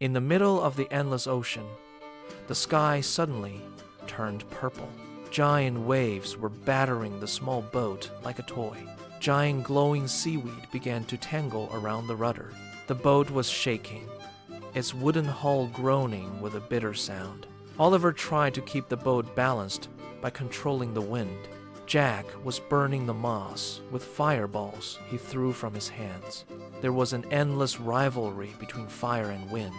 In the middle of the endless ocean, the sky suddenly turned purple. Giant waves were battering the small boat like a toy. Giant glowing seaweed began to tangle around the rudder. The boat was shaking, its wooden hull groaning with a bitter sound. Oliver tried to keep the boat balanced by controlling the wind. Jack was burning the moss with fireballs he threw from his hands. There was an endless rivalry between fire and wind.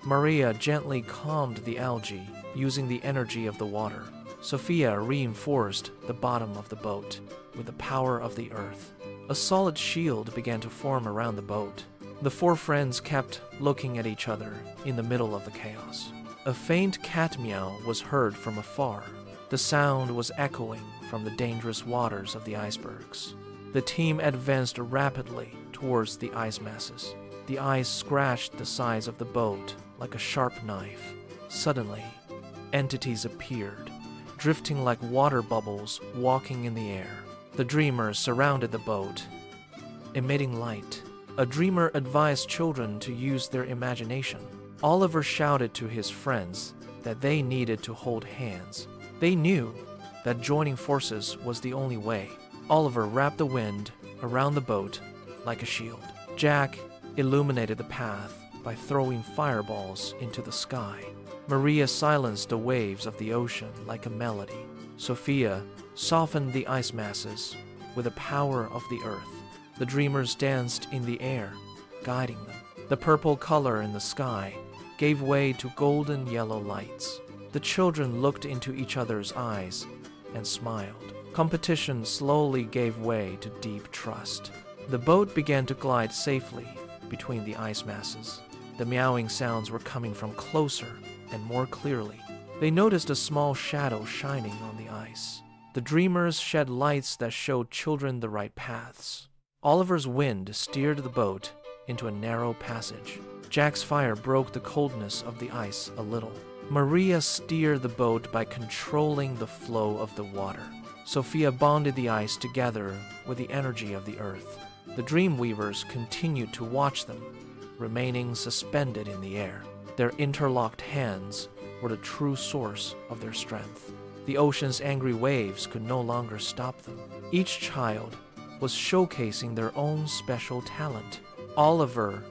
Maria gently calmed the algae using the energy of the water. Sophia reinforced the bottom of the boat with the power of the earth. A solid shield began to form around the boat. The four friends kept looking at each other in the middle of the chaos. A faint cat meow was heard from afar. The sound was echoing from the dangerous waters of the icebergs. The team advanced rapidly towards the ice masses. The ice scratched the sides of the boat like a sharp knife. Suddenly, entities appeared, drifting like water bubbles walking in the air. The dreamers surrounded the boat, emitting light. A dreamer advised children to use their imagination. Oliver shouted to his friends that they needed to hold hands. They knew that joining forces was the only way. Oliver wrapped the wind around the boat like a shield. Jack illuminated the path by throwing fireballs into the sky. Maria silenced the waves of the ocean like a melody. Sophia softened the ice masses with the power of the earth. The dreamers danced in the air, guiding them. The purple color in the sky gave way to golden yellow lights. The children looked into each other's eyes and smiled. Competition slowly gave way to deep trust. The boat began to glide safely between the ice masses. The meowing sounds were coming from closer and more clearly. They noticed a small shadow shining on the ice. The dreamers shed lights that showed children the right paths. Oliver's wind steered the boat into a narrow passage. Jack's fire broke the coldness of the ice a little. Maria steered the boat by controlling the flow of the water. Sophia bonded the ice together with the energy of the earth. The Dreamweavers continued to watch them, remaining suspended in the air. Their interlocked hands were the true source of their strength. The ocean's angry waves could no longer stop them. Each child was showcasing their own special talent. Oliver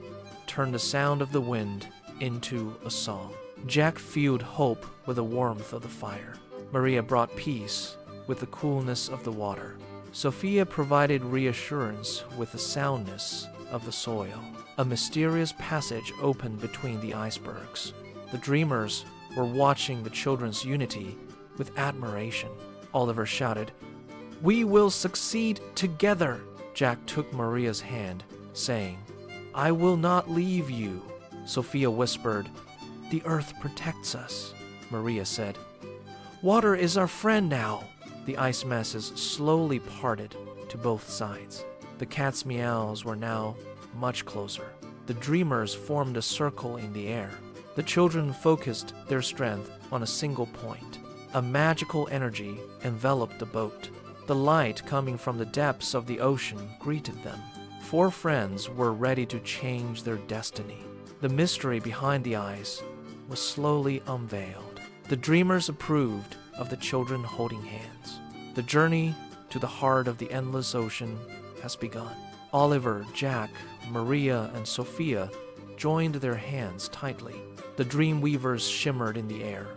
turned the sound of the wind into a song. Jack fueled hope with the warmth of the fire. Maria brought peace with the coolness of the water. Sophia provided reassurance with the soundness of the soil. A mysterious passage opened between the icebergs. The dreamers were watching the children's unity with admiration. Oliver shouted, "We will succeed together!" Jack took Maria's hand, saying, "I will not leave you." Sophia whispered, "The earth protects us." Maria said, "Water is our friend now." The ice masses slowly parted to both sides. The cat's meows were now much closer. The dreamers formed a circle in the air. The children focused their strength on a single point. A magical energy enveloped the boat. The light coming from the depths of the ocean greeted them. Four friends were ready to change their destiny. The mystery behind the ice was slowly unveiled. The dreamers approved of the children holding hands. The journey to the heart of the endless ocean has begun. Oliver, Jack, Maria, and Sophia joined their hands tightly. The Dreamweavers shimmered in the air,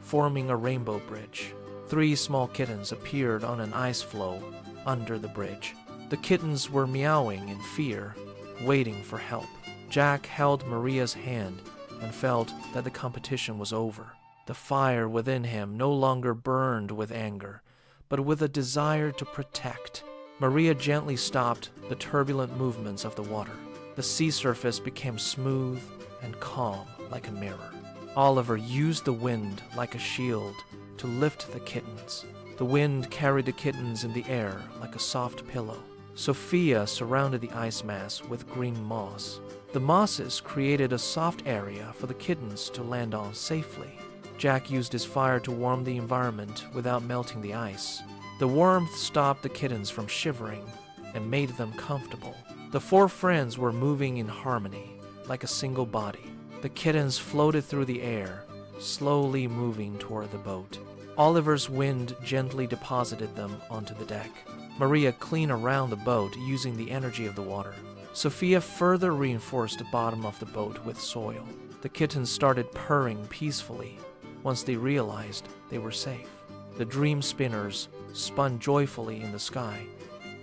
forming a rainbow bridge. 3 small kittens appeared on an ice floe under the bridge. The kittens were meowing in fear, waiting for help. Jack held Maria's hand and felt that the competition was over. The fire within him no longer burned with anger, but with a desire to protect. Maria gently stopped the turbulent movements of the water. The sea surface became smooth and calm like a mirror. Oliver used the wind like a shield to lift the kittens. The wind carried the kittens in the air like a soft pillow. Sophia surrounded the ice mass with green moss. The mosses created a soft area for the kittens to land on safely. Jack used his fire to warm the environment without melting the ice. The warmth stopped the kittens from shivering and made them comfortable. The 4 friends were moving in harmony, like a single body. The kittens floated through the air, slowly moving toward the boat. Oliver's wind gently deposited them onto the deck. Maria cleaned around the boat using the energy of the water. Sophia further reinforced the bottom of the boat with soil. The kittens started purring peacefully once they realized they were safe. The dream spinners spun joyfully in the sky,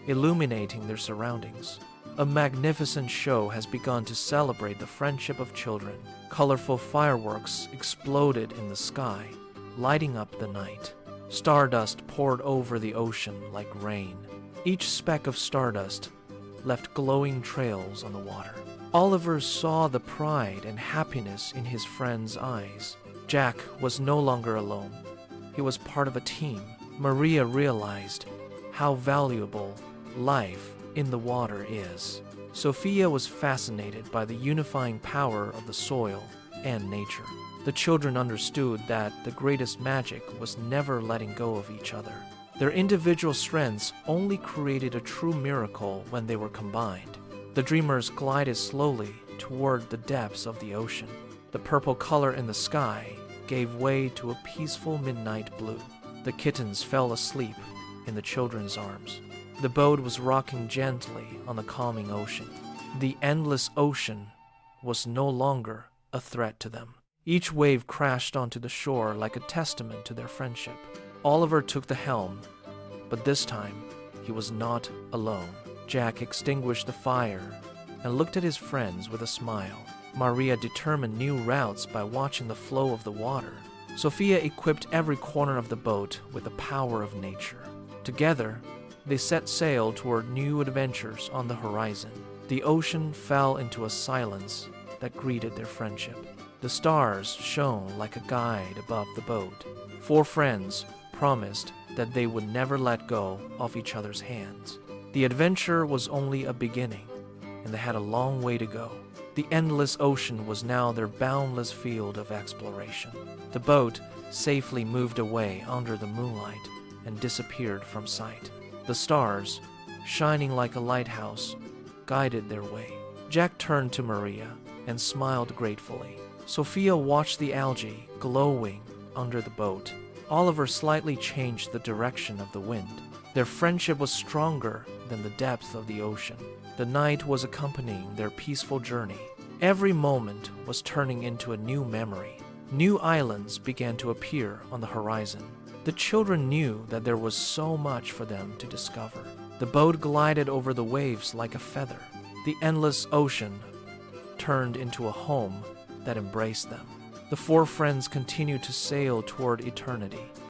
illuminating their surroundings. A magnificent show has begun to celebrate the friendship of children. Colorful fireworks exploded in the sky, lighting up the night. Stardust poured over the ocean like rain. Each speck of stardust left glowing trails on the water. Oliver saw the pride and happiness in his friend's eyes. Jack was no longer alone. He was part of a team. Maria realized how valuable life in the water is. Sophia was fascinated by the unifying power of the soil and nature. The children understood that the greatest magic was never letting go of each other. Their individual strengths only created a true miracle when they were combined. The dreamers glided slowly toward the depths of the ocean. The purple color in the sky gave way to a peaceful midnight blue. The kittens fell asleep in the children's arms. The boat was rocking gently on the calming ocean. The endless ocean was no longer a threat to them. Each wave crashed onto the shore like a testament to their friendship. Oliver took the helm, but this time he was not alone. Jack extinguished the fire and looked at his friends with a smile. Maria determined new routes by watching the flow of the water. Sophia equipped every corner of the boat with the power of nature. Together, they set sail toward new adventures on the horizon. The ocean fell into a silence that greeted their friendship. The stars shone like a guide above the boat. Four friends promised that they would never let go of each other's hands. The adventure was only a beginning, and they had a long way to go. The endless ocean was now their boundless field of exploration. The boat safely moved away under the moonlight and disappeared from sight. The stars, shining like a lighthouse, guided their way. Jack turned to Maria and smiled gratefully. Sophia watched the algae glowing under the boat. Oliver slightly changed the direction of the wind. Their friendship was stronger than the depth of the ocean. The night was accompanying their peaceful journey. Every moment was turning into a new memory. New islands began to appear on the horizon. The children knew that there was so much for them to discover. The boat glided over the waves like a feather. The endless ocean turned into a home that embraced them. The four friends continued to sail toward eternity.